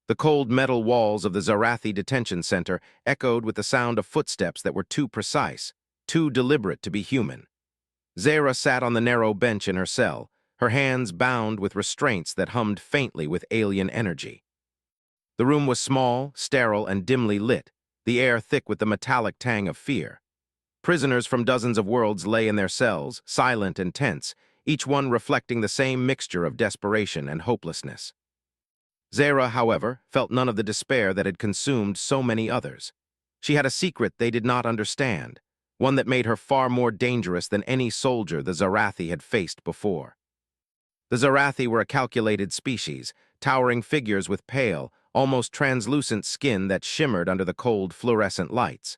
The cold metal walls of the Zarathi detention center echoed with the sound of footsteps that were too precise, too deliberate to be human. Zara sat on the narrow bench in her cell, her hands bound with restraints that hummed faintly with alien energy. The room was small, sterile, and dimly lit, the air thick with the metallic tang of fear. Prisoners from dozens of worlds lay in their cells, silent and tense, each one reflecting the same mixture of desperation and hopelessness. Zara, however, felt none of the despair that had consumed so many others. She had a secret they did not understand, one that made her far more dangerous than any soldier the Zarathi had faced before. The Zarathi were a calculated species, towering figures with pale, almost translucent skin that shimmered under the cold fluorescent lights.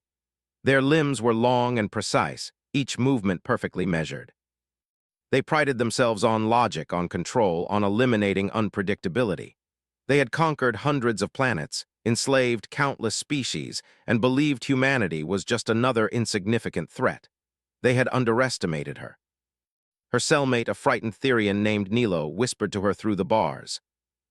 Their limbs were long and precise, each movement perfectly measured. They prided themselves on logic, on control, on eliminating unpredictability. They had conquered hundreds of planets, enslaved countless species, and believed humanity was just another insignificant threat. They had underestimated her. Her cellmate, a frightened Therian named Nilo, whispered to her through the bars.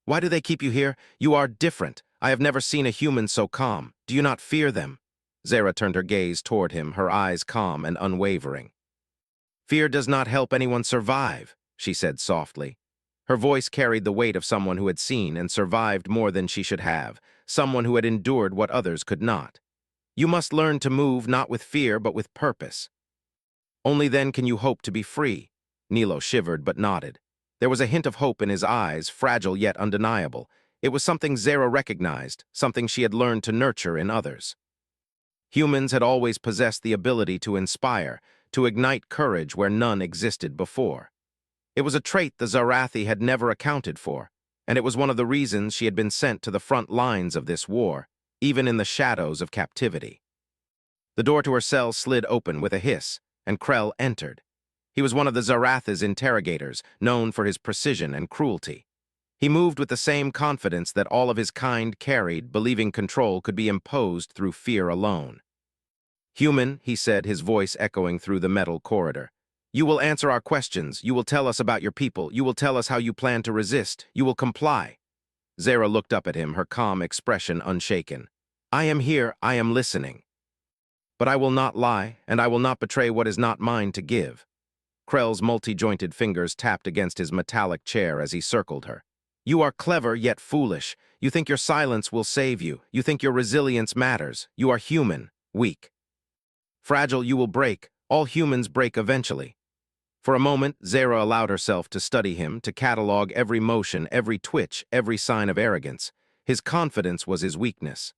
"Why do they keep you here? You are different. I have never seen a human so calm. Do you not fear them?" Zara turned her gaze toward him, her eyes calm and unwavering. "Fear does not help anyone survive," she said softly. Her voice carried the weight of someone who had seen and survived more than she should have, someone who had endured what others could not. "You must learn to move not with fear but with purpose. Only then can you hope to be free." Nilo shivered but nodded. There was a hint of hope in his eyes, fragile yet undeniable. It was something Zara recognized, something she had learned to nurture in others. Humans had always possessed the ability to inspire, to ignite courage where none existed before. It was a trait the Zarathi had never accounted for, and it was one of the reasons she had been sent to the front lines of this war, even in the shadows of captivity. The door to her cell slid open with a hiss, and Krell entered. He was one of the Zarathi's interrogators, known for his precision and cruelty. He moved with the same confidence that all of his kind carried, believing control could be imposed through fear alone. "Human," he said, his voice echoing through the metal corridor. "You will answer our questions. You will tell us about your people. You will tell us how you plan to resist. You will comply." Zara looked up at him, her calm expression unshaken. "I am here. I am listening. But I will not lie, and I will not betray what is not mine to give." Krell's multi-jointed fingers tapped against his metallic chair as he circled her. "You are clever yet foolish. You think your silence will save you. You think your resilience matters. You are human, weak. Fragile, you will break. All humans break eventually." For a moment, Zara allowed herself to study him, to catalog every motion, every twitch, every sign of arrogance. His confidence was his weakness.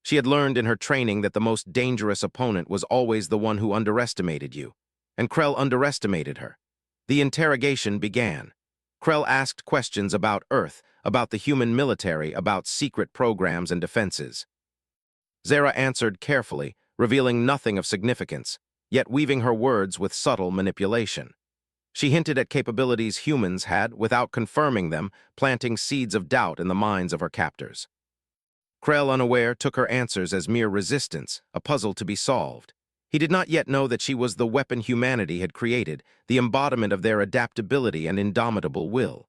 She had learned in her training that the most dangerous opponent was always the one who underestimated you. And Krell underestimated her. The interrogation began. Krell asked questions about Earth, about the human military, about secret programs and defenses. Zara answered carefully, revealing nothing of significance, yet weaving her words with subtle manipulation. She hinted at capabilities humans had, without confirming them, planting seeds of doubt in the minds of her captors. Krell, unaware, took her answers as mere resistance, a puzzle to be solved. He did not yet know that she was the weapon humanity had created, the embodiment of their adaptability and indomitable will.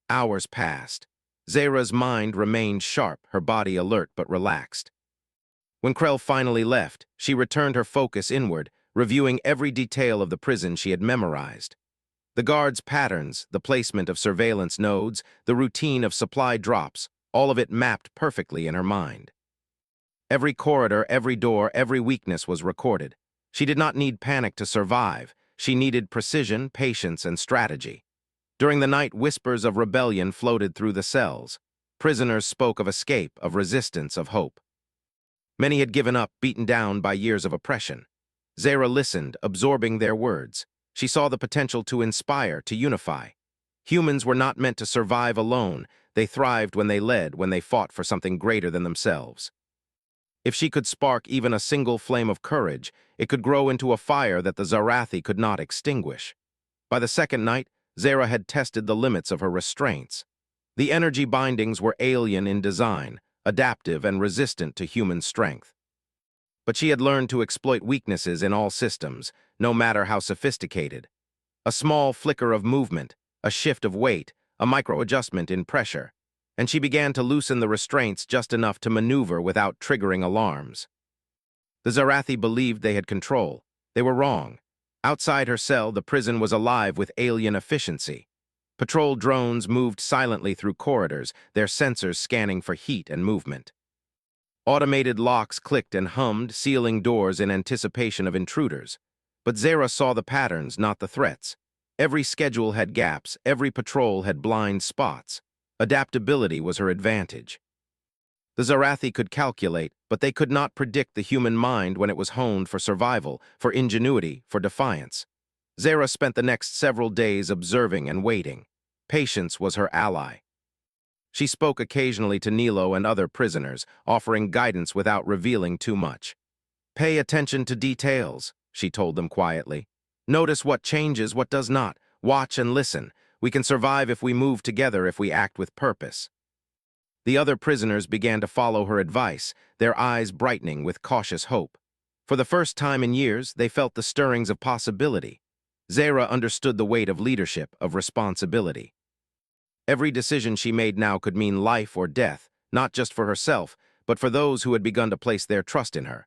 Hours passed. Zara's mind remained sharp, her body alert but relaxed. When Krell finally left, she returned her focus inward, reviewing every detail of the prison she had memorized. The guards' patterns, the placement of surveillance nodes, the routine of supply drops, all of it mapped perfectly in her mind. Every corridor, every door, every weakness was recorded. She did not need panic to survive. She needed precision, patience, and strategy. During the night, whispers of rebellion floated through the cells. Prisoners spoke of escape, of resistance, of hope. Many had given up, beaten down by years of oppression. Zara listened, absorbing their words. She saw the potential to inspire, to unify. Humans were not meant to survive alone. They thrived when they led, when they fought for something greater than themselves. If she could spark even a single flame of courage, it could grow into a fire that the Zarathi could not extinguish. By the second night, Zara had tested the limits of her restraints. The energy bindings were alien in design, adaptive and resistant to human strength. But she had learned to exploit weaknesses in all systems, no matter how sophisticated. A small flicker of movement, a shift of weight, a micro-adjustment in pressure, and she began to loosen the restraints just enough to maneuver without triggering alarms. The Zarathi believed they had control. They were wrong. Outside her cell, the prison was alive with alien efficiency. Patrol drones moved silently through corridors, their sensors scanning for heat and movement. Automated locks clicked and hummed, sealing doors in anticipation of intruders. But Zara saw the patterns, not the threats. Every schedule had gaps, every patrol had blind spots. Adaptability was her advantage. The Zarathi could calculate, but they could not predict the human mind when it was honed for survival, for ingenuity, for defiance. Zara spent the next several days observing and waiting. Patience was her ally. She spoke occasionally to Nilo and other prisoners, offering guidance without revealing too much. "Pay attention to details," she told them quietly. "Notice what changes, what does not. Watch and listen. We can survive if we move together, if we act with purpose." The other prisoners began to follow her advice, their eyes brightening with cautious hope. For the first time in years, they felt the stirrings of possibility. Zara understood the weight of leadership, of responsibility. Every decision she made now could mean life or death, not just for herself, but for those who had begun to place their trust in her.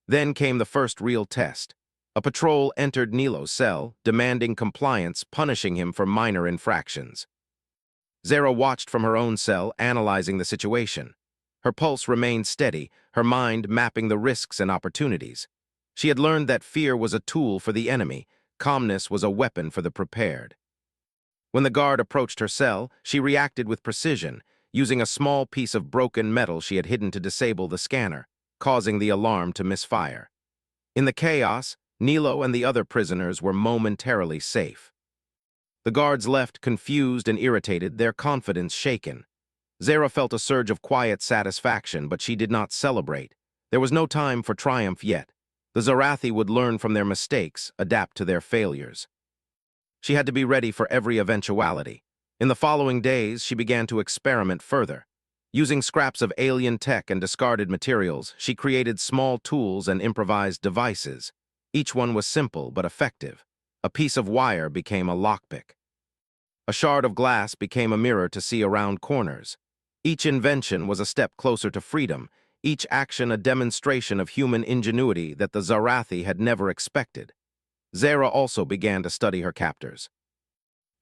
Then came the first real test. A patrol entered Nilo's cell, demanding compliance, punishing him for minor infractions. Zara watched from her own cell, analyzing the situation. Her pulse remained steady, her mind mapping the risks and opportunities. She had learned that fear was a tool for the enemy, calmness was a weapon for the prepared. When the guard approached her cell, she reacted with precision, using a small piece of broken metal she had hidden to disable the scanner, causing the alarm to misfire. In the chaos, Nilo and the other prisoners were momentarily safe. The guards left confused and irritated, their confidence shaken. Zara felt a surge of quiet satisfaction, but she did not celebrate. There was no time for triumph yet. The Zarathi would learn from their mistakes, adapt to their failures. She had to be ready for every eventuality. In the following days, she began to experiment further. Using scraps of alien tech and discarded materials, she created small tools and improvised devices. Each one was simple but effective. A piece of wire became a lockpick. A shard of glass became a mirror to see around corners. Each invention was a step closer to freedom, each action a demonstration of human ingenuity that the Zarathi had never expected. Zara also began to study her captors.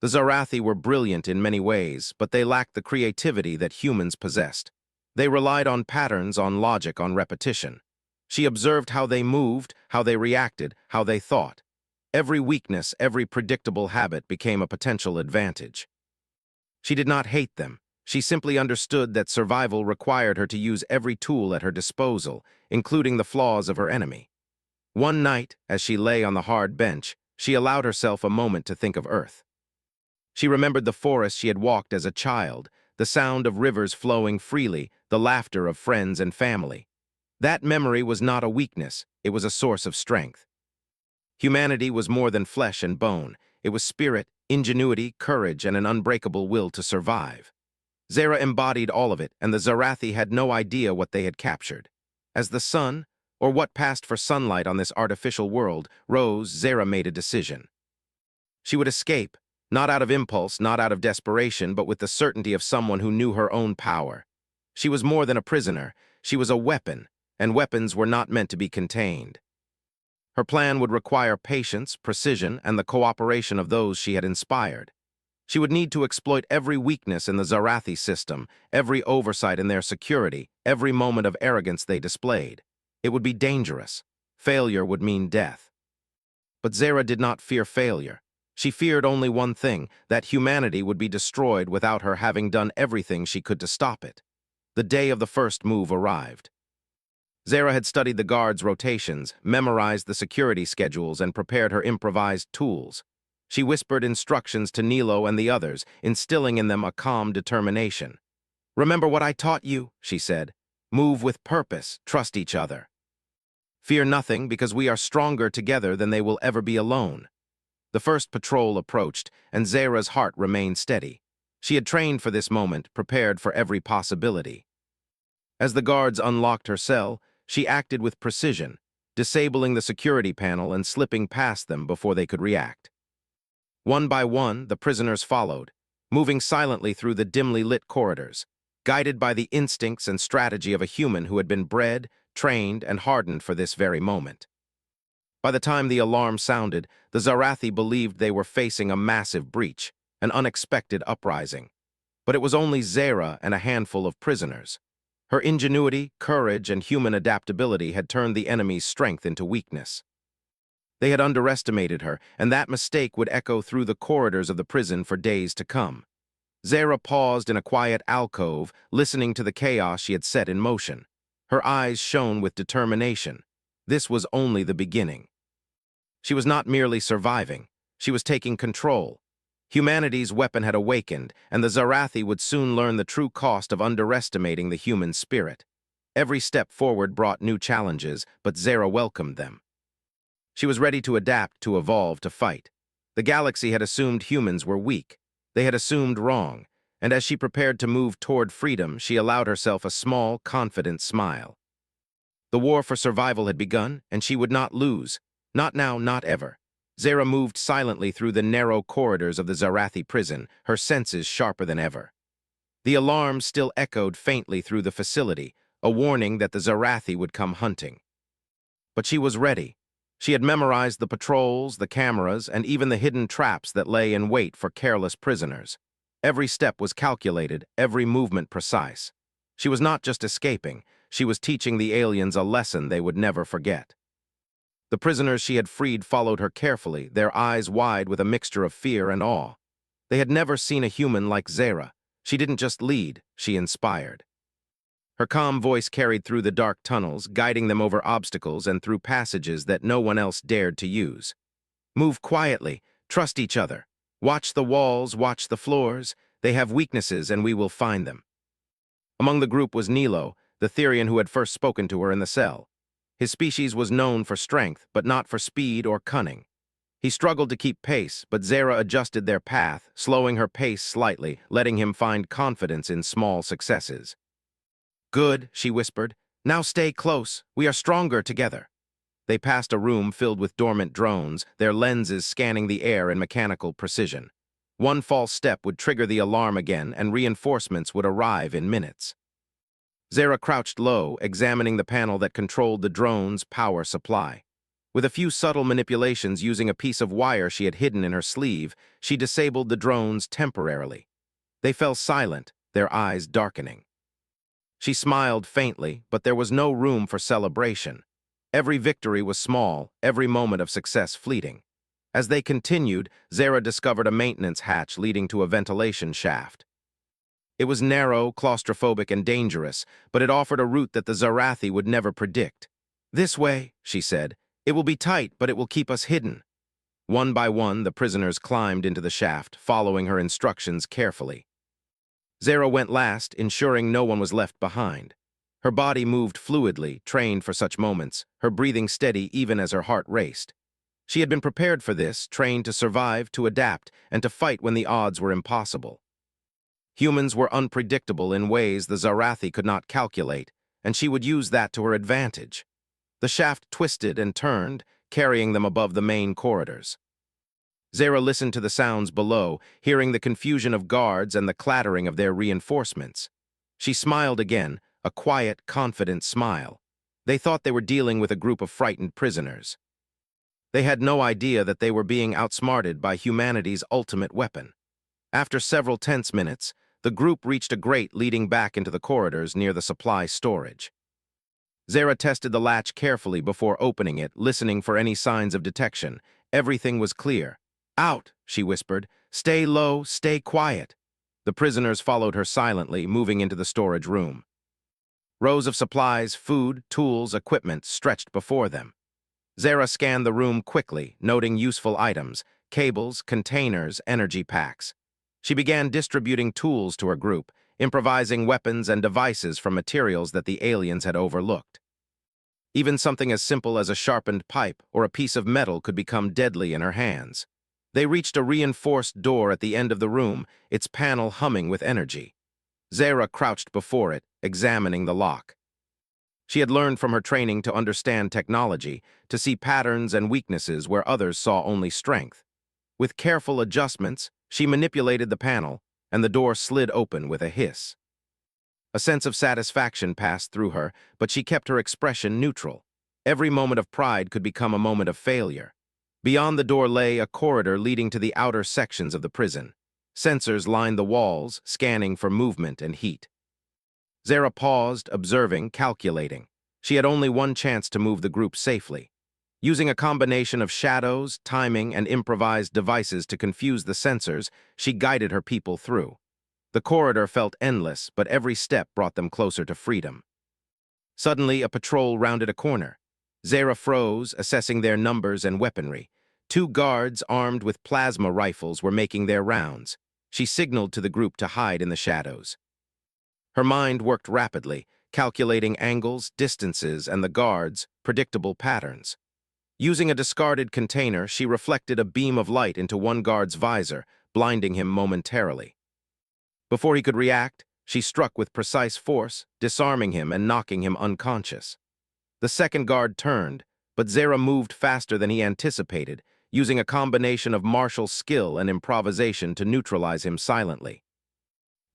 The Zarathi were brilliant in many ways, but they lacked the creativity that humans possessed. They relied on patterns, on logic, on repetition. She observed how they moved, how they reacted, how they thought. Every weakness, every predictable habit became a potential advantage. She did not hate them. She simply understood that survival required her to use every tool at her disposal, including the flaws of her enemy. One night, as she lay on the hard bench, she allowed herself a moment to think of Earth. She remembered the forest she had walked as a child, the sound of rivers flowing freely, the laughter of friends and family. That memory was not a weakness, it was a source of strength. Humanity was more than flesh and bone. It was spirit, ingenuity, courage, and an unbreakable will to survive. Zara embodied all of it, and the Zarathi had no idea what they had captured. As the sun, or what passed for sunlight on this artificial world, rose, Zara made a decision. She would escape, not out of impulse, not out of desperation, but with the certainty of someone who knew her own power. She was more than a prisoner. She was a weapon, and weapons were not meant to be contained. Her plan would require patience, precision, and the cooperation of those she had inspired. She would need to exploit every weakness in the Zarathi system, every oversight in their security, every moment of arrogance they displayed. It would be dangerous. Failure would mean death. But Zara did not fear failure. She feared only one thing, that humanity would be destroyed without her having done everything she could to stop it. The day of the first move arrived. Zara had studied the guards' rotations, memorized the security schedules, and prepared her improvised tools. She whispered instructions to Nilo and the others, instilling in them a calm determination. "Remember what I taught you," she said. "Move with purpose, trust each other. Fear nothing, because we are stronger together than they will ever be alone." The first patrol approached, and Zara's heart remained steady. She had trained for this moment, prepared for every possibility. As the guards unlocked her cell, she acted with precision, disabling the security panel and slipping past them before they could react. One by one, the prisoners followed, moving silently through the dimly lit corridors. guided by the instincts and strategy of a human who had been bred, trained, and hardened for this very moment. By the time the alarm sounded, the Zarathi believed they were facing a massive breach, an unexpected uprising. But it was only Zara and a handful of prisoners. Her ingenuity, courage, and human adaptability had turned the enemy's strength into weakness. They had underestimated her, and that mistake would echo through the corridors of the prison for days to come. Zara paused in a quiet alcove, listening to the chaos she had set in motion. Her eyes shone with determination. This was only the beginning. She was not merely surviving. She was taking control. Humanity's weapon had awakened, and the Zarathi would soon learn the true cost of underestimating the human spirit. Every step forward brought new challenges, but Zara welcomed them. She was ready to adapt, to evolve, to fight. The galaxy had assumed humans were weak. They had assumed wrong, and as she prepared to move toward freedom, she allowed herself a small, confident smile. The war for survival had begun, and she would not lose. Not now, not ever. Zara moved silently through the narrow corridors of the Zarathi prison, her senses sharper than ever. The alarm still echoed faintly through the facility, a warning that the Zarathi would come hunting. But she was ready. She had memorized the patrols, the cameras, and even the hidden traps that lay in wait for careless prisoners. Every step was calculated, every movement precise. She was not just escaping, she was teaching the aliens a lesson they would never forget. The prisoners she had freed followed her carefully, their eyes wide with a mixture of fear and awe. They had never seen a human like Zara. She didn't just lead, she inspired. Her calm voice carried through the dark tunnels, guiding them over obstacles and through passages that no one else dared to use. Move quietly, trust each other. Watch the walls, watch the floors. They have weaknesses and we will find them. Among the group was Nilo, the Therian who had first spoken to her in the cell. His species was known for strength, but not for speed or cunning. He struggled to keep pace, but Zara adjusted their path, slowing her pace slightly, letting him find confidence in small successes. "Good," she whispered. "Now stay close. We are stronger together." They passed a room filled with dormant drones, their lenses scanning the air in mechanical precision. One false step would trigger the alarm again, and reinforcements would arrive in minutes. Zara crouched low, examining the panel that controlled the drone's power supply. With a few subtle manipulations using a piece of wire she had hidden in her sleeve, she disabled the drones temporarily. They fell silent, their eyes darkening. She smiled faintly, but there was no room for celebration. Every victory was small, every moment of success fleeting. As they continued, Zara discovered a maintenance hatch leading to a ventilation shaft. It was narrow, claustrophobic, and dangerous, but it offered a route that the Zarathi would never predict. "This way," she said. "It will be tight, but it will keep us hidden." One by one, the prisoners climbed into the shaft, following her instructions carefully. Zara went last, ensuring no one was left behind. Her body moved fluidly, trained for such moments, her breathing steady even as her heart raced. She had been prepared for this, trained to survive, to adapt, and to fight when the odds were impossible. Humans were unpredictable in ways the Zarathi could not calculate, and she would use that to her advantage. The shaft twisted and turned, carrying them above the main corridors. Zara listened to the sounds below, hearing the confusion of guards and the clattering of their reinforcements. She smiled again, a quiet, confident smile. They thought they were dealing with a group of frightened prisoners. They had no idea that they were being outsmarted by humanity's ultimate weapon. After several tense minutes, the group reached a grate leading back into the corridors near the supply storage. Zara tested the latch carefully before opening it, listening for any signs of detection. Everything was clear. "Out," she whispered. "Stay low, stay quiet." The prisoners followed her silently, moving into the storage room. Rows of supplies, food, tools, equipment stretched before them. Zara scanned the room quickly, noting useful items, cables, containers, energy packs. She began distributing tools to her group, improvising weapons and devices from materials that the aliens had overlooked. Even something as simple as a sharpened pipe or a piece of metal could become deadly in her hands. They reached a reinforced door at the end of the room, its panel humming with energy. Zara crouched before it, examining the lock. She had learned from her training to understand technology, to see patterns and weaknesses where others saw only strength. With careful adjustments, she manipulated the panel, and the door slid open with a hiss. A sense of satisfaction passed through her, but she kept her expression neutral. Every moment of pride could become a moment of failure. Beyond the door lay a corridor leading to the outer sections of the prison. Sensors lined the walls, scanning for movement and heat. Zara paused, observing, calculating. She had only one chance to move the group safely. Using a combination of shadows, timing, and improvised devices to confuse the sensors, she guided her people through. The corridor felt endless, but every step brought them closer to freedom. Suddenly, a patrol rounded a corner. Zara froze, assessing their numbers and weaponry. Two guards armed with plasma rifles were making their rounds. She signaled to the group to hide in the shadows. Her mind worked rapidly, calculating angles, distances, and the guards' predictable patterns. Using a discarded container, she reflected a beam of light into one guard's visor, blinding him momentarily. Before he could react, she struck with precise force, disarming him and knocking him unconscious. The second guard turned, but Zara moved faster than he anticipated, using a combination of martial skill and improvisation to neutralize him silently.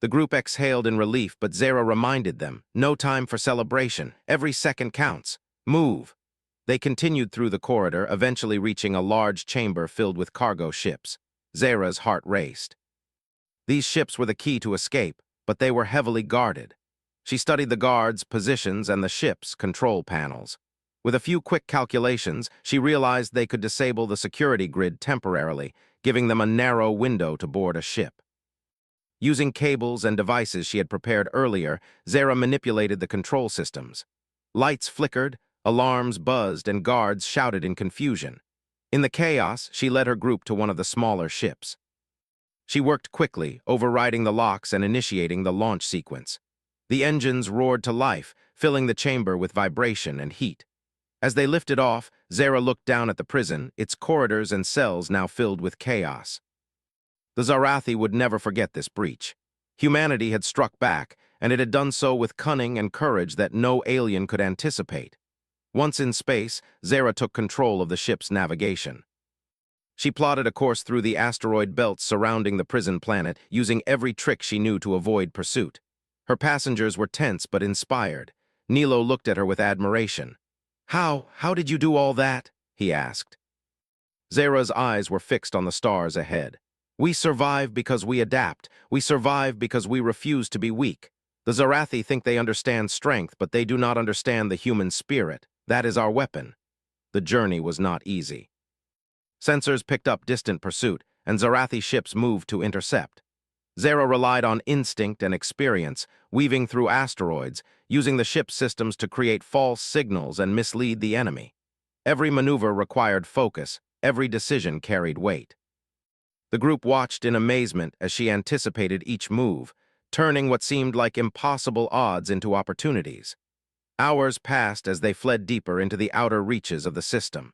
The group exhaled in relief, but Zara reminded them, "No time for celebration. Every second counts. Move." They continued through the corridor, eventually reaching a large chamber filled with cargo ships. Zara's heart raced. These ships were the key to escape, but they were heavily guarded. She studied the guards' positions and the ship's control panels. With a few quick calculations, she realized they could disable the security grid temporarily, giving them a narrow window to board a ship. Using cables and devices she had prepared earlier, Zara manipulated the control systems. Lights flickered, alarms buzzed, and guards shouted in confusion. In the chaos, she led her group to one of the smaller ships. She worked quickly, overriding the locks and initiating the launch sequence. The engines roared to life, filling the chamber with vibration and heat. As they lifted off, Zara looked down at the prison, its corridors and cells now filled with chaos. The Zarathi would never forget this breach. Humanity had struck back, and it had done so with cunning and courage that no alien could anticipate. Once in space, Zara took control of the ship's navigation. She plotted a course through the asteroid belts surrounding the prison planet, using every trick she knew to avoid pursuit. Her passengers were tense but inspired. Nilo looked at her with admiration. How did you do all that?" he asked. Zara's eyes were fixed on the stars ahead. "We survive because we adapt. We survive because we refuse to be weak. The Zarathi think they understand strength, but they do not understand the human spirit. That is our weapon." The journey was not easy. Sensors picked up distant pursuit, and Zarathi ships moved to intercept. Zara relied on instinct and experience, weaving through asteroids, using the ship's systems to create false signals and mislead the enemy. Every maneuver required focus, every decision carried weight. The group watched in amazement as she anticipated each move, turning what seemed like impossible odds into opportunities. Hours passed as they fled deeper into the outer reaches of the system.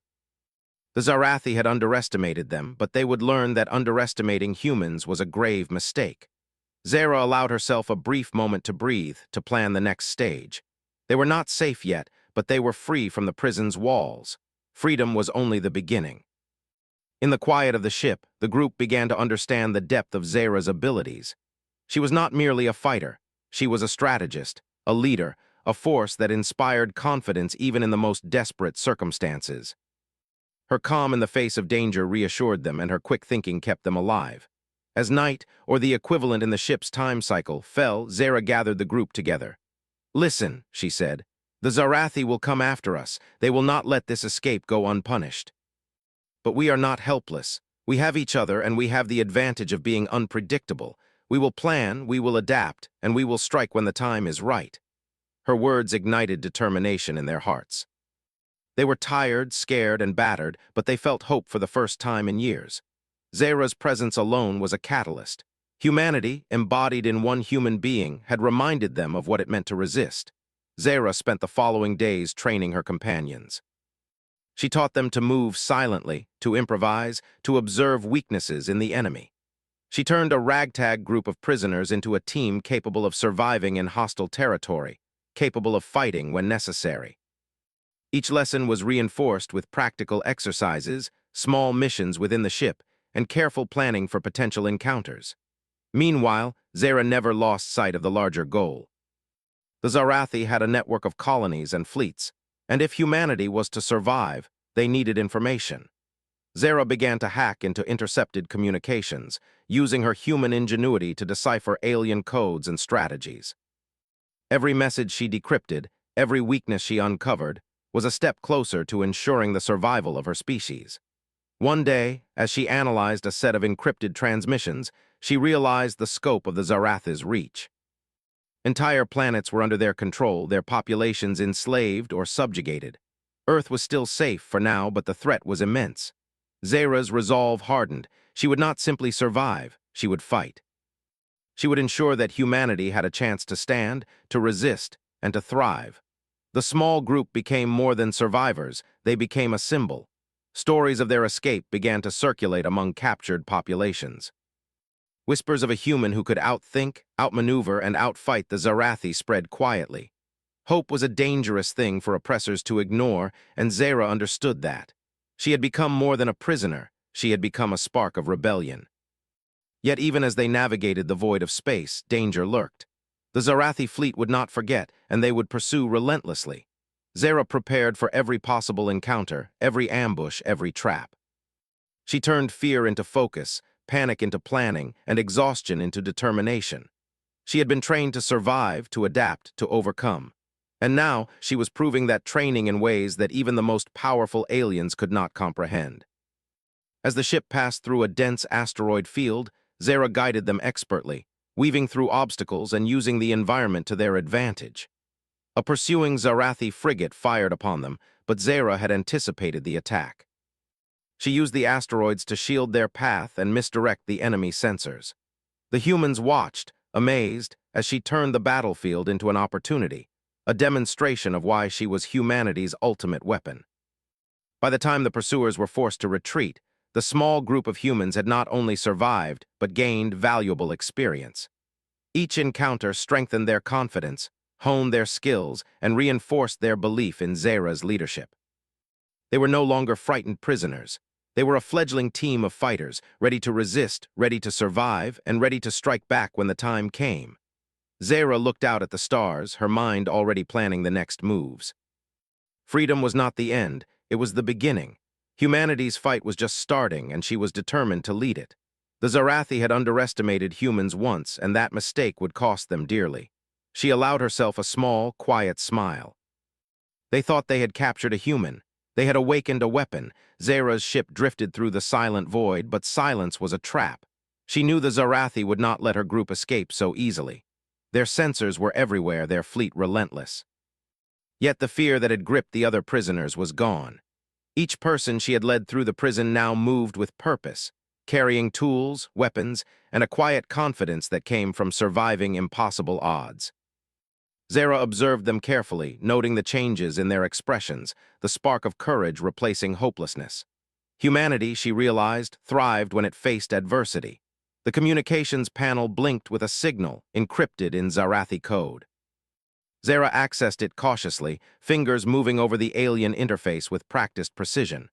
The Zarathi had underestimated them, but they would learn that underestimating humans was a grave mistake. Zara allowed herself a brief moment to breathe, to plan the next stage. They were not safe yet, but they were free from the prison's walls. Freedom was only the beginning. In the quiet of the ship, the group began to understand the depth of Zara's abilities. She was not merely a fighter. She was a strategist, a leader, a force that inspired confidence even in the most desperate circumstances. Her calm in the face of danger reassured them, and her quick thinking kept them alive. As night, or the equivalent in the ship's time cycle, fell, Zara gathered the group together. "Listen," she said. "The Zarathi will come after us. They will not let this escape go unpunished. But we are not helpless. We have each other, and we have the advantage of being unpredictable. We will plan, we will adapt, and we will strike when the time is right." Her words ignited determination in their hearts. They were tired, scared, and battered, but they felt hope for the first time in years. Zara's presence alone was a catalyst. Humanity, embodied in one human being, had reminded them of what it meant to resist. Zara spent the following days training her companions. She taught them to move silently, to improvise, to observe weaknesses in the enemy. She turned a ragtag group of prisoners into a team capable of surviving in hostile territory, capable of fighting when necessary. Each lesson was reinforced with practical exercises, small missions within the ship, and careful planning for potential encounters. Meanwhile, Zara never lost sight of the larger goal. The Zarathi had a network of colonies and fleets, and if humanity was to survive, they needed information. Zara began to hack into intercepted communications, using her human ingenuity to decipher alien codes and strategies. Every message she decrypted, every weakness she uncovered, was a step closer to ensuring the survival of her species. One day, as she analyzed a set of encrypted transmissions, she realized the scope of the Zarathi's reach. Entire planets were under their control, their populations enslaved or subjugated. Earth was still safe for now, but the threat was immense. Zara's resolve hardened. She would not simply survive, she would fight. She would ensure that humanity had a chance to stand, to resist, and to thrive. The small group became more than survivors, they became a symbol. Stories of their escape began to circulate among captured populations. Whispers of a human who could outthink, outmaneuver, and outfight the Zarathi spread quietly. Hope was a dangerous thing for oppressors to ignore, and Zara understood that. She had become more than a prisoner, she had become a spark of rebellion. Yet even as they navigated the void of space, danger lurked. The Zarathi fleet would not forget, and they would pursue relentlessly. Zara prepared for every possible encounter, every ambush, every trap. She turned fear into focus, panic into planning, and exhaustion into determination. She had been trained to survive, to adapt, to overcome. And now she was proving that training in ways that even the most powerful aliens could not comprehend. As the ship passed through a dense asteroid field, Zara guided them expertly, weaving through obstacles and using the environment to their advantage. A pursuing Zarathi frigate fired upon them, but Zara had anticipated the attack. She used the asteroids to shield their path and misdirect the enemy sensors. The humans watched, amazed, as she turned the battlefield into an opportunity, a demonstration of why she was humanity's ultimate weapon. By the time the pursuers were forced to retreat, the small group of humans had not only survived, but gained valuable experience. Each encounter strengthened their confidence, honed their skills, and reinforced their belief in Zara's leadership. They were no longer frightened prisoners. They were a fledgling team of fighters, ready to resist, ready to survive, and ready to strike back when the time came. Zara looked out at the stars, her mind already planning the next moves. Freedom was not the end, it was the beginning. Humanity's fight was just starting, and she was determined to lead it. The Zarathi had underestimated humans once, and that mistake would cost them dearly. She allowed herself a small, quiet smile. They thought they had captured a human. They had awakened a weapon. Zara's ship drifted through the silent void, but silence was a trap. She knew the Zarathi would not let her group escape so easily. Their sensors were everywhere, their fleet relentless. Yet the fear that had gripped the other prisoners was gone. Each person she had led through the prison now moved with purpose, carrying tools, weapons, and a quiet confidence that came from surviving impossible odds. Zara observed them carefully, noting the changes in their expressions, the spark of courage replacing hopelessness. Humanity, she realized, thrived when it faced adversity. The communications panel blinked with a signal, encrypted in Zarathi code. Zara accessed it cautiously, fingers moving over the alien interface with practiced precision.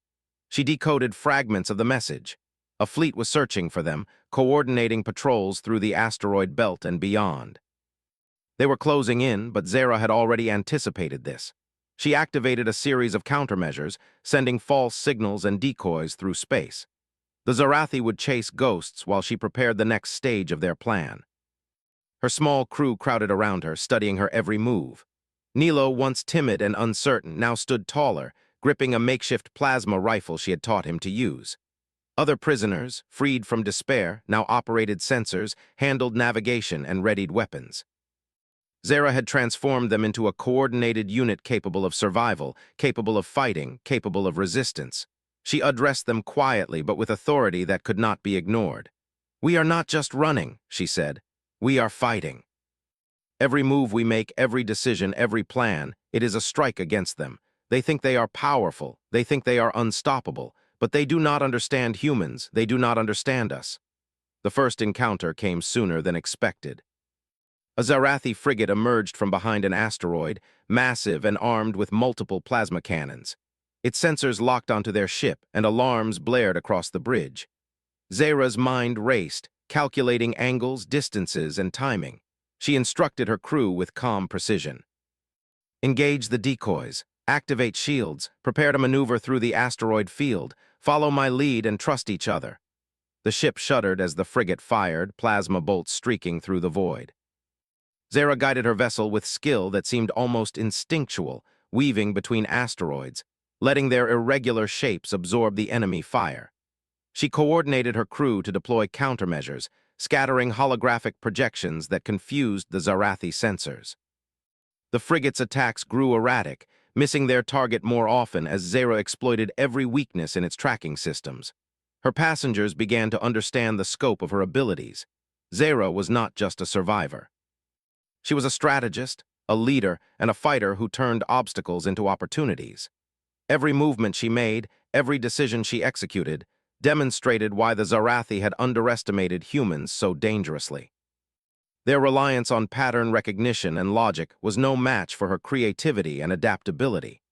She decoded fragments of the message. A fleet was searching for them, coordinating patrols through the asteroid belt and beyond. They were closing in, but Zara had already anticipated this. She activated a series of countermeasures, sending false signals and decoys through space. The Zarathi would chase ghosts while she prepared the next stage of their plan. Her small crew crowded around her, studying her every move. Nilo, once timid and uncertain, now stood taller, gripping a makeshift plasma rifle she had taught him to use. Other prisoners, freed from despair, now operated sensors, handled navigation, and readied weapons. Zara had transformed them into a coordinated unit capable of survival, capable of fighting, capable of resistance. She addressed them quietly, but with authority that could not be ignored. "We are not just running," she said. "We are fighting. Every move we make, every decision, every plan, it is a strike against them. They think they are powerful, they think they are unstoppable, but they do not understand humans, they do not understand us." The first encounter came sooner than expected. A Zarathi frigate emerged from behind an asteroid, massive and armed with multiple plasma cannons. Its sensors locked onto their ship, and alarms blared across the bridge. Zara's mind raced, calculating angles, distances, and timing. She instructed her crew with calm precision. Engage the decoys, activate shields, prepare to maneuver through the asteroid field, follow my lead and trust each other. The ship shuddered as the frigate fired, plasma bolts streaking through the void. Zara guided her vessel with skill that seemed almost instinctual, weaving between asteroids, letting their irregular shapes absorb the enemy fire. She coordinated her crew to deploy countermeasures, scattering holographic projections that confused the Zarathi sensors. The frigate's attacks grew erratic, missing their target more often as Zara exploited every weakness in its tracking systems. Her passengers began to understand the scope of her abilities. Zara was not just a survivor. She was a strategist, a leader, and a fighter who turned obstacles into opportunities. Every movement she made, every decision she executed, demonstrated why the Zarathi had underestimated humans so dangerously. Their reliance on pattern recognition and logic was no match for her creativity and adaptability.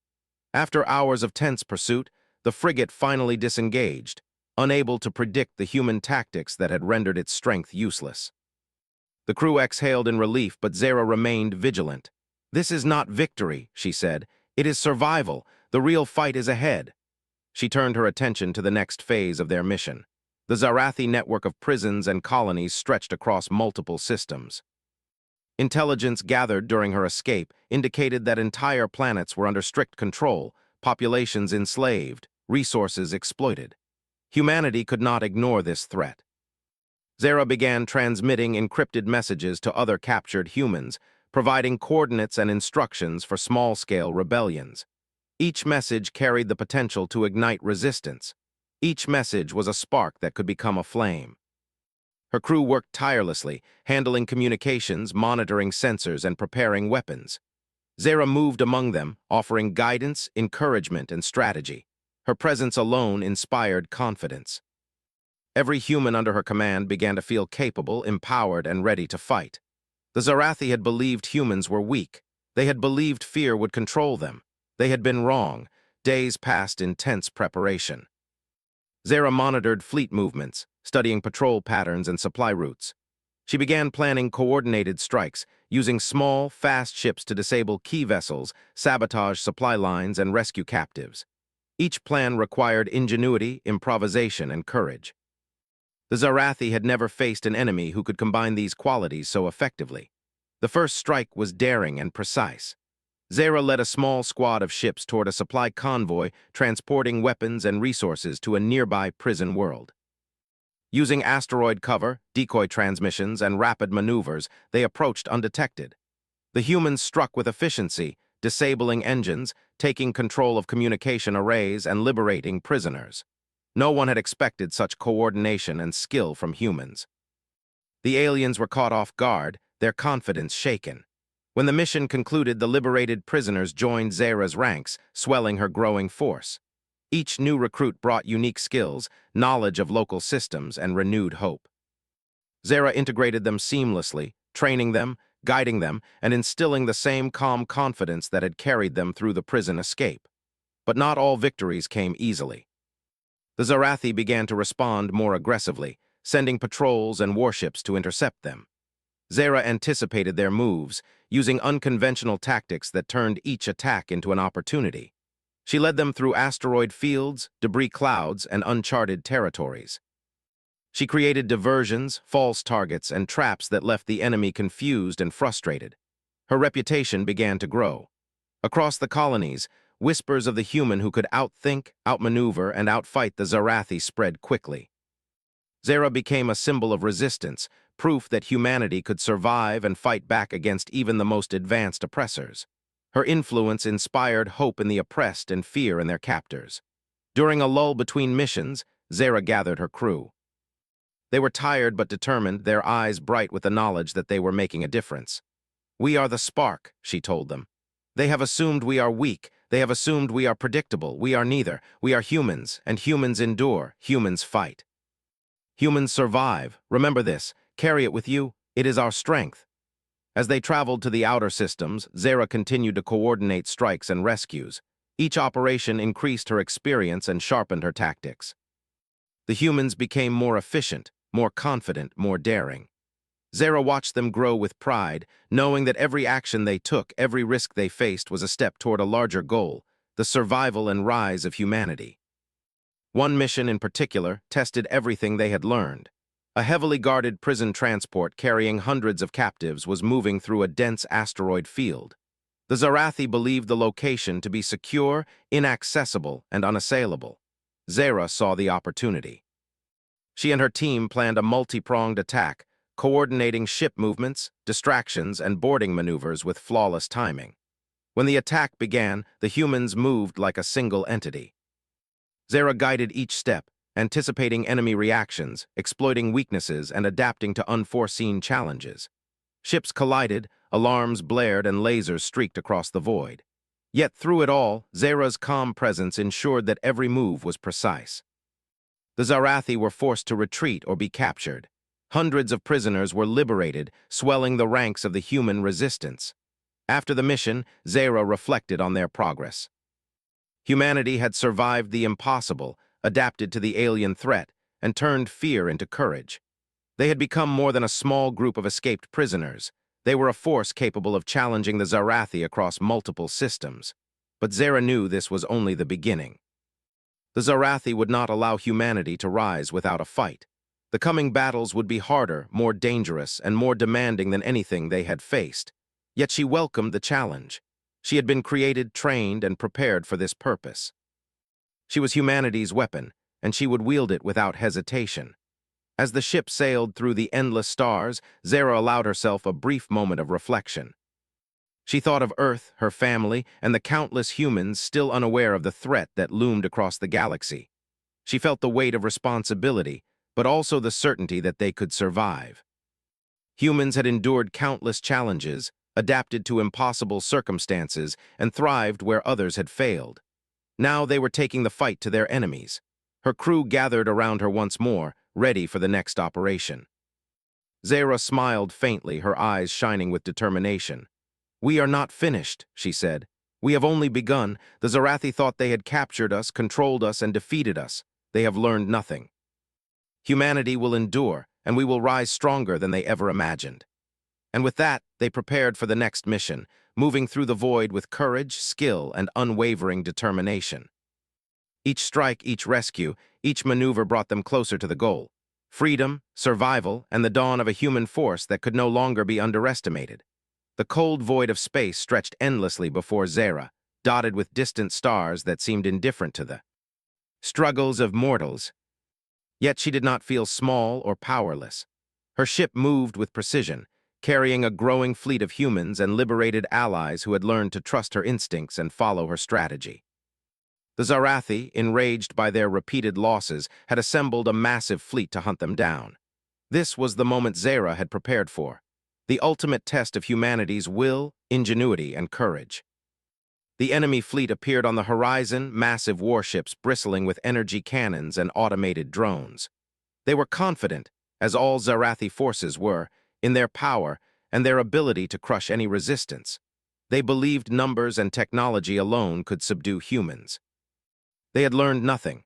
After hours of tense pursuit, the frigate finally disengaged, unable to predict the human tactics that had rendered its strength useless. The crew exhaled in relief, but Zara remained vigilant. "This is not victory," she said. "It is survival. The real fight is ahead." She turned her attention to the next phase of their mission. The Zarathi network of prisons and colonies stretched across multiple systems. Intelligence gathered during her escape indicated that entire planets were under strict control, populations enslaved, resources exploited. Humanity could not ignore this threat. Zara began transmitting encrypted messages to other captured humans, providing coordinates and instructions for small-scale rebellions. Each message carried the potential to ignite resistance. Each message was a spark that could become a flame. Her crew worked tirelessly, handling communications, monitoring sensors, and preparing weapons. Zara moved among them, offering guidance, encouragement, and strategy. Her presence alone inspired confidence. Every human under her command began to feel capable, empowered, and ready to fight. The Zarathi had believed humans were weak. They had believed fear would control them. They had been wrong. Days passed in tense preparation. Zara monitored fleet movements, studying patrol patterns and supply routes. She began planning coordinated strikes, using small, fast ships to disable key vessels, sabotage supply lines, and rescue captives. Each plan required ingenuity, improvisation, and courage. The Zarathi had never faced an enemy who could combine these qualities so effectively. The first strike was daring and precise. Zara led a small squad of ships toward a supply convoy transporting weapons and resources to a nearby prison world. Using asteroid cover, decoy transmissions, and rapid maneuvers, they approached undetected. The humans struck with efficiency, disabling engines, taking control of communication arrays, and liberating prisoners. No one had expected such coordination and skill from humans. The aliens were caught off guard, their confidence shaken. When the mission concluded, the liberated prisoners joined Zara's ranks, swelling her growing force. Each new recruit brought unique skills, knowledge of local systems, and renewed hope. Zara integrated them seamlessly, training them, guiding them, and instilling the same calm confidence that had carried them through the prison escape. But not all victories came easily. The Zarathi began to respond more aggressively, sending patrols and warships to intercept them. Zara anticipated their moves, using unconventional tactics that turned each attack into an opportunity. She led them through asteroid fields, debris clouds, and uncharted territories. She created diversions, false targets, and traps that left the enemy confused and frustrated. Her reputation began to grow. Across the colonies, whispers of the human who could outthink, outmaneuver, and outfight the Zarathi spread quickly. Zara became a symbol of resistance, proof that humanity could survive and fight back against even the most advanced oppressors. Her influence inspired hope in the oppressed and fear in their captors. During a lull between missions, Zara gathered her crew. They were tired but determined, their eyes bright with the knowledge that they were making a difference. "We are the spark," she told them. "They have assumed we are weak. They have assumed we are predictable. We are neither. We are humans, and humans endure. Humans fight. Humans survive. Remember this. Carry it with you. It is our strength." As they traveled to the outer systems, Zara continued to coordinate strikes and rescues. Each operation increased her experience and sharpened her tactics. The humans became more efficient, more confident, more daring. Zara watched them grow with pride, knowing that every action they took, every risk they faced was a step toward a larger goal, the survival and rise of humanity. One mission in particular tested everything they had learned. A heavily guarded prison transport carrying hundreds of captives was moving through a dense asteroid field. The Zarathi believed the location to be secure, inaccessible, and unassailable. Zara saw the opportunity. She and her team planned a multi-pronged attack, coordinating ship movements, distractions, and boarding maneuvers with flawless timing. When the attack began, the humans moved like a single entity. Zara guided each step, anticipating enemy reactions, exploiting weaknesses, and adapting to unforeseen challenges. Ships collided, alarms blared, and lasers streaked across the void. Yet through it all, Zara's calm presence ensured that every move was precise. The Zarathi were forced to retreat or be captured. Hundreds of prisoners were liberated, swelling the ranks of the human resistance. After the mission, Zara reflected on their progress. Humanity had survived the impossible, adapted to the alien threat, and turned fear into courage. They had become more than a small group of escaped prisoners. They were a force capable of challenging the Zarathi across multiple systems. But Zara knew this was only the beginning. The Zarathi would not allow humanity to rise without a fight. The coming battles would be harder, more dangerous, and more demanding than anything they had faced. Yet she welcomed the challenge. She had been created, trained, and prepared for this purpose. She was humanity's weapon, and she would wield it without hesitation. As the ship sailed through the endless stars, Zara allowed herself a brief moment of reflection. She thought of Earth, her family, and the countless humans still unaware of the threat that loomed across the galaxy. She felt the weight of responsibility, but also the certainty that they could survive. Humans had endured countless challenges, adapted to impossible circumstances, and thrived where others had failed. Now they were taking the fight to their enemies. Her crew gathered around her once more, ready for the next operation. Zara smiled faintly, her eyes shining with determination. "We are not finished," she said. "We have only begun. The Zarathi thought they had captured us, controlled us, and defeated us. They have learned nothing. Humanity will endure, and we will rise stronger than they ever imagined." And with that, they prepared for the next mission, moving through the void with courage, skill, and unwavering determination. Each strike, each rescue, each maneuver brought them closer to the goal: freedom, survival, and the dawn of a human force that could no longer be underestimated. The cold void of space stretched endlessly before Zara, dotted with distant stars that seemed indifferent to the struggles of mortals. Yet she did not feel small or powerless. Her ship moved with precision, carrying a growing fleet of humans and liberated allies who had learned to trust her instincts and follow her strategy. The Zarathi, enraged by their repeated losses, had assembled a massive fleet to hunt them down. This was the moment Zara had prepared for, the ultimate test of humanity's will, ingenuity, and courage. The enemy fleet appeared on the horizon, massive warships bristling with energy cannons and automated drones. They were confident, as all Zarathi forces were, in their power and their ability to crush any resistance. They believed numbers and technology alone could subdue humans. They had learned nothing.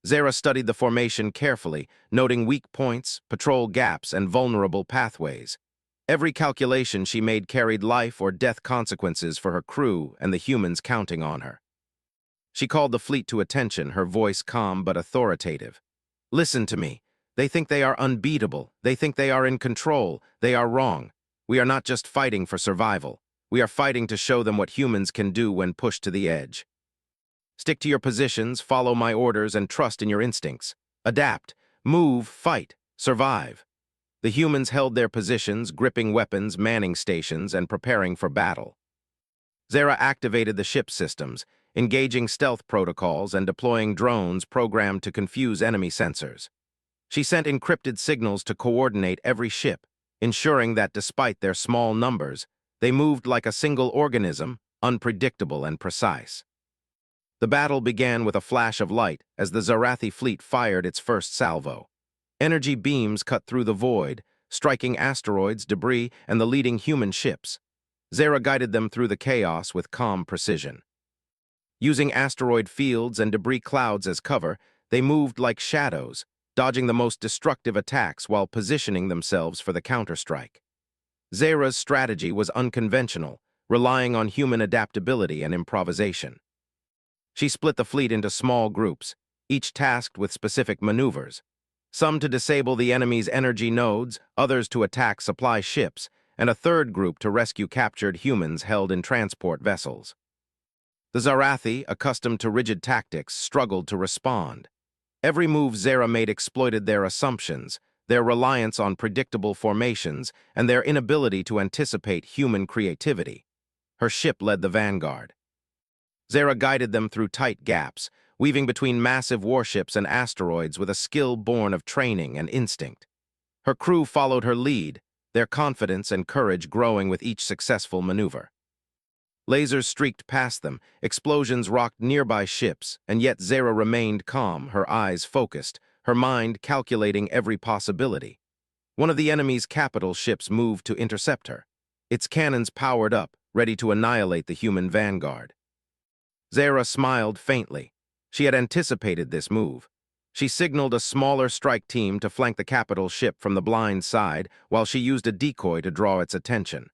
Zara studied the formation carefully, noting weak points, patrol gaps, and vulnerable pathways. Every calculation she made carried life or death consequences for her crew and the humans counting on her. She called the fleet to attention, her voice calm but authoritative. "Listen to me. They think they are unbeatable. They think they are in control. They are wrong. We are not just fighting for survival. We are fighting to show them what humans can do when pushed to the edge. Stick to your positions, follow my orders, and trust in your instincts. Adapt, move, fight, survive." The humans held their positions, gripping weapons, manning stations, and preparing for battle. Zara activated the ship systems, engaging stealth protocols and deploying drones programmed to confuse enemy sensors. She sent encrypted signals to coordinate every ship, ensuring that despite their small numbers, they moved like a single organism, unpredictable and precise. The battle began with a flash of light as the Zarathi fleet fired its first salvo. Energy beams cut through the void, striking asteroids, debris, and the leading human ships. Zara guided them through the chaos with calm precision. Using asteroid fields and debris clouds as cover, they moved like shadows, dodging the most destructive attacks while positioning themselves for the counterstrike. Zera's strategy was unconventional, relying on human adaptability and improvisation. She split the fleet into small groups, each tasked with specific maneuvers, some to disable the enemy's energy nodes, others to attack supply ships, and a third group to rescue captured humans held in transport vessels. The Zarathi, accustomed to rigid tactics, struggled to respond. Every move Zera made exploited their assumptions, their reliance on predictable formations, and their inability to anticipate human creativity. Her ship led the vanguard. Zera guided them through tight gaps, weaving between massive warships and asteroids with a skill born of training and instinct. Her crew followed her lead, their confidence and courage growing with each successful maneuver. Lasers streaked past them, explosions rocked nearby ships, and yet Zera remained calm, her eyes focused, her mind calculating every possibility. One of the enemy's capital ships moved to intercept her, its cannons powered up, ready to annihilate the human vanguard. Zera smiled faintly. She had anticipated this move. She signaled a smaller strike team to flank the capital ship from the blind side, while she used a decoy to draw its attention.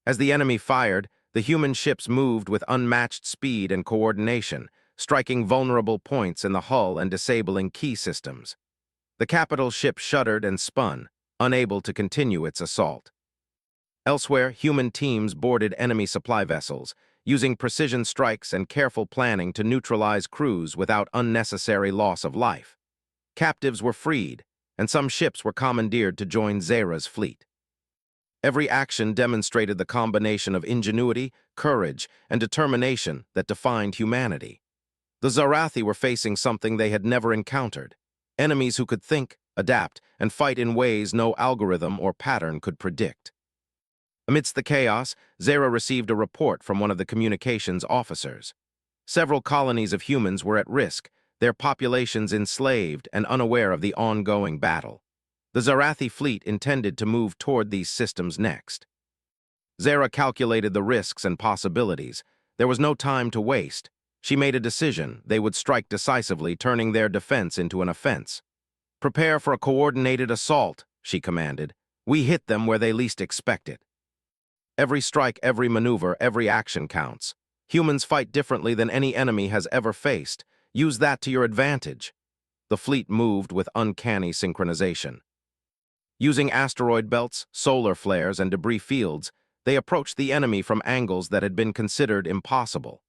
As the enemy fired, the human ships moved with unmatched speed and coordination, striking vulnerable points in the hull and disabling key systems. The capital ship shuddered and spun, unable to continue its assault. Elsewhere, human teams boarded enemy supply vessels, using precision strikes and careful planning to neutralize crews without unnecessary loss of life. Captives were freed, and some ships were commandeered to join Zera's fleet. Every action demonstrated the combination of ingenuity, courage, and determination that defined humanity. The Zarathi were facing something they had never encountered: enemies who could think, adapt, and fight in ways no algorithm or pattern could predict. Amidst the chaos, Zera received a report from one of the communications officers. Several colonies of humans were at risk, their populations enslaved and unaware of the ongoing battle. The Zarathi fleet intended to move toward these systems next. Zera calculated the risks and possibilities. There was no time to waste. She made a decision: they would strike decisively, turning their defense into an offense. "Prepare for a coordinated assault," she commanded. "We hit them where they least expect it." Every strike, every maneuver, every action counts. Humans fight differently than any enemy has ever faced. Use that to your advantage. The fleet moved with uncanny synchronization. Using asteroid belts, solar flares, and debris fields, they approached the enemy from angles that had been considered impossible.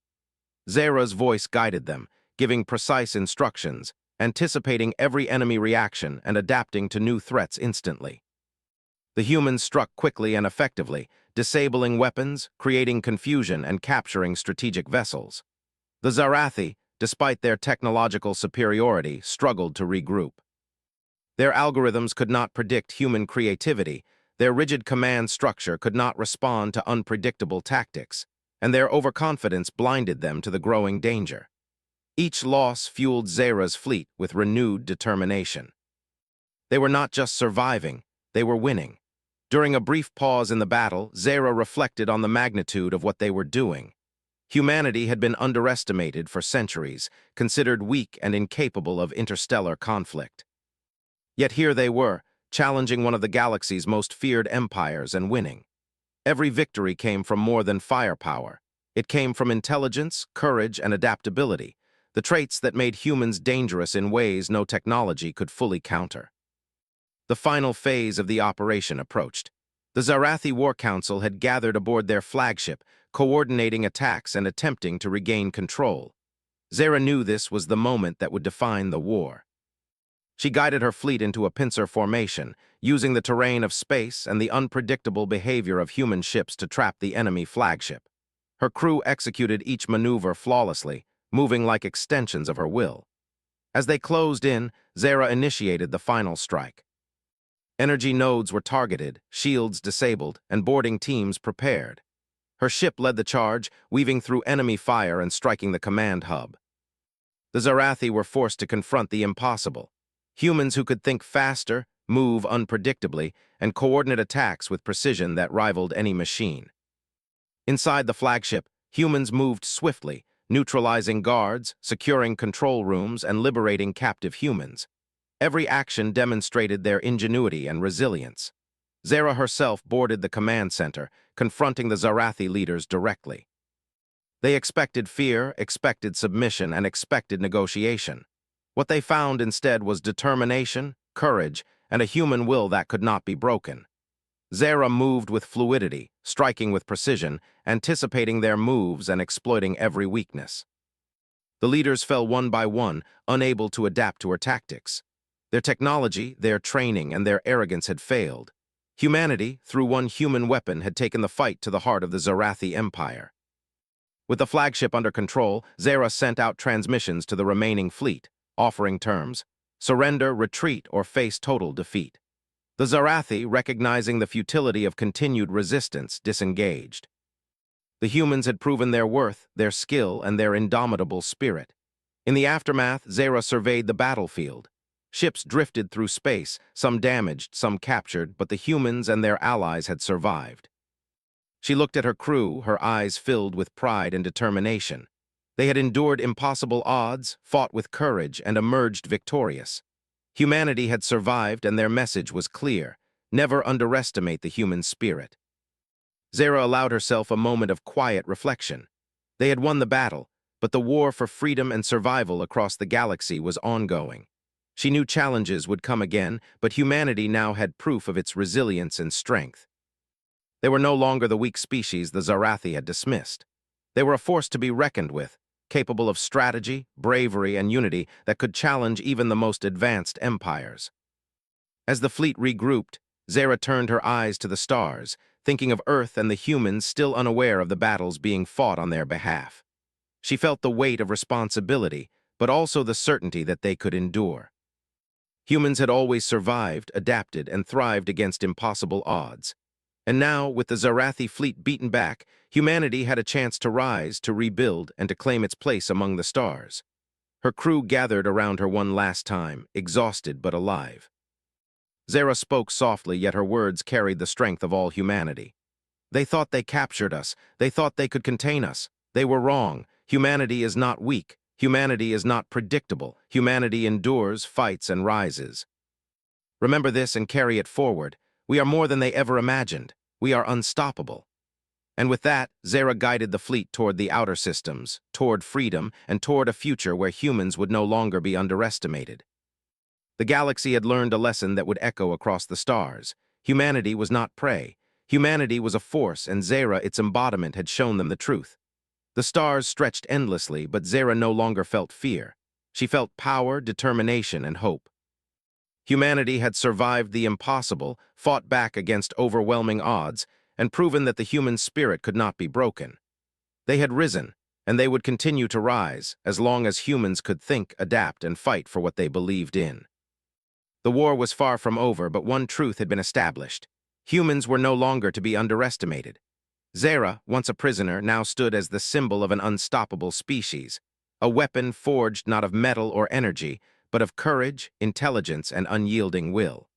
Zera's voice guided them, giving precise instructions, anticipating every enemy reaction and adapting to new threats instantly. The humans struck quickly and effectively, disabling weapons, creating confusion, and capturing strategic vessels. The Zarathi, despite their technological superiority, struggled to regroup. Their algorithms could not predict human creativity, their rigid command structure could not respond to unpredictable tactics, and their overconfidence blinded them to the growing danger. Each loss fueled Zera's fleet with renewed determination. They were not just surviving, they were winning. During a brief pause in the battle, Zera reflected on the magnitude of what they were doing. Humanity had been underestimated for centuries, considered weak and incapable of interstellar conflict. Yet here they were, challenging one of the galaxy's most feared empires and winning. Every victory came from more than firepower. It came from intelligence, courage, and adaptability, the traits that made humans dangerous in ways no technology could fully counter. The final phase of the operation approached. The Zarathi War Council had gathered aboard their flagship, coordinating attacks and attempting to regain control. Zera knew this was the moment that would define the war. She guided her fleet into a pincer formation, using the terrain of space and the unpredictable behavior of human ships to trap the enemy flagship. Her crew executed each maneuver flawlessly, moving like extensions of her will. As they closed in, Zera initiated the final strike. Energy nodes were targeted, shields disabled, and boarding teams prepared. Her ship led the charge, weaving through enemy fire and striking the command hub. The Zarathi were forced to confront the impossible. Humans who could think faster, move unpredictably, and coordinate attacks with precision that rivaled any machine. Inside the flagship, humans moved swiftly, neutralizing guards, securing control rooms, and liberating captive humans. Every action demonstrated their ingenuity and resilience. Zara herself boarded the command center, confronting the Zarathi leaders directly. They expected fear, expected submission, and expected negotiation. What they found instead was determination, courage, and a human will that could not be broken. Zara moved with fluidity, striking with precision, anticipating their moves and exploiting every weakness. The leaders fell one by one, unable to adapt to her tactics. Their technology, their training, and their arrogance had failed. Humanity, through one human weapon, had taken the fight to the heart of the Zarathi Empire. With the flagship under control, Zara sent out transmissions to the remaining fleet, offering terms: surrender, retreat, or face total defeat. The Zarathi, recognizing the futility of continued resistance, disengaged. The humans had proven their worth, their skill, and their indomitable spirit. In the aftermath, Zara surveyed the battlefield. Ships drifted through space, some damaged, some captured, but the humans and their allies had survived. She looked at her crew, her eyes filled with pride and determination. They had endured impossible odds, fought with courage, and emerged victorious. Humanity had survived, and their message was clear: never underestimate the human spirit. Zara allowed herself a moment of quiet reflection. They had won the battle, but the war for freedom and survival across the galaxy was ongoing. She knew challenges would come again, but humanity now had proof of its resilience and strength. They were no longer the weak species the Zarathi had dismissed. They were a force to be reckoned with, capable of strategy, bravery, and unity that could challenge even the most advanced empires. As the fleet regrouped, Zara turned her eyes to the stars, thinking of Earth and the humans still unaware of the battles being fought on their behalf. She felt the weight of responsibility, but also the certainty that they could endure. Humans had always survived, adapted, and thrived against impossible odds. And now, with the Zarathi fleet beaten back, humanity had a chance to rise, to rebuild, and to claim its place among the stars. Her crew gathered around her one last time, exhausted but alive. Zara spoke softly, yet her words carried the strength of all humanity. They thought they captured us. They thought they could contain us. They were wrong. Humanity is not weak. Humanity is not predictable. Humanity endures, fights, and rises. Remember this and carry it forward. We are more than they ever imagined. We are unstoppable. And with that, Zara guided the fleet toward the outer systems, toward freedom, and toward a future where humans would no longer be underestimated. The galaxy had learned a lesson that would echo across the stars. Humanity was not prey. Humanity was a force, and Zara, its embodiment, had shown them the truth. The stars stretched endlessly, but Zara no longer felt fear. She felt power, determination, and hope. Humanity had survived the impossible, fought back against overwhelming odds, and proven that the human spirit could not be broken. They had risen, and they would continue to rise as long as humans could think, adapt, and fight for what they believed in. The war was far from over, but one truth had been established. Humans were no longer to be underestimated. Zara, once a prisoner, now stood as the symbol of an unstoppable species, a weapon forged not of metal or energy, but of courage, intelligence, and unyielding will.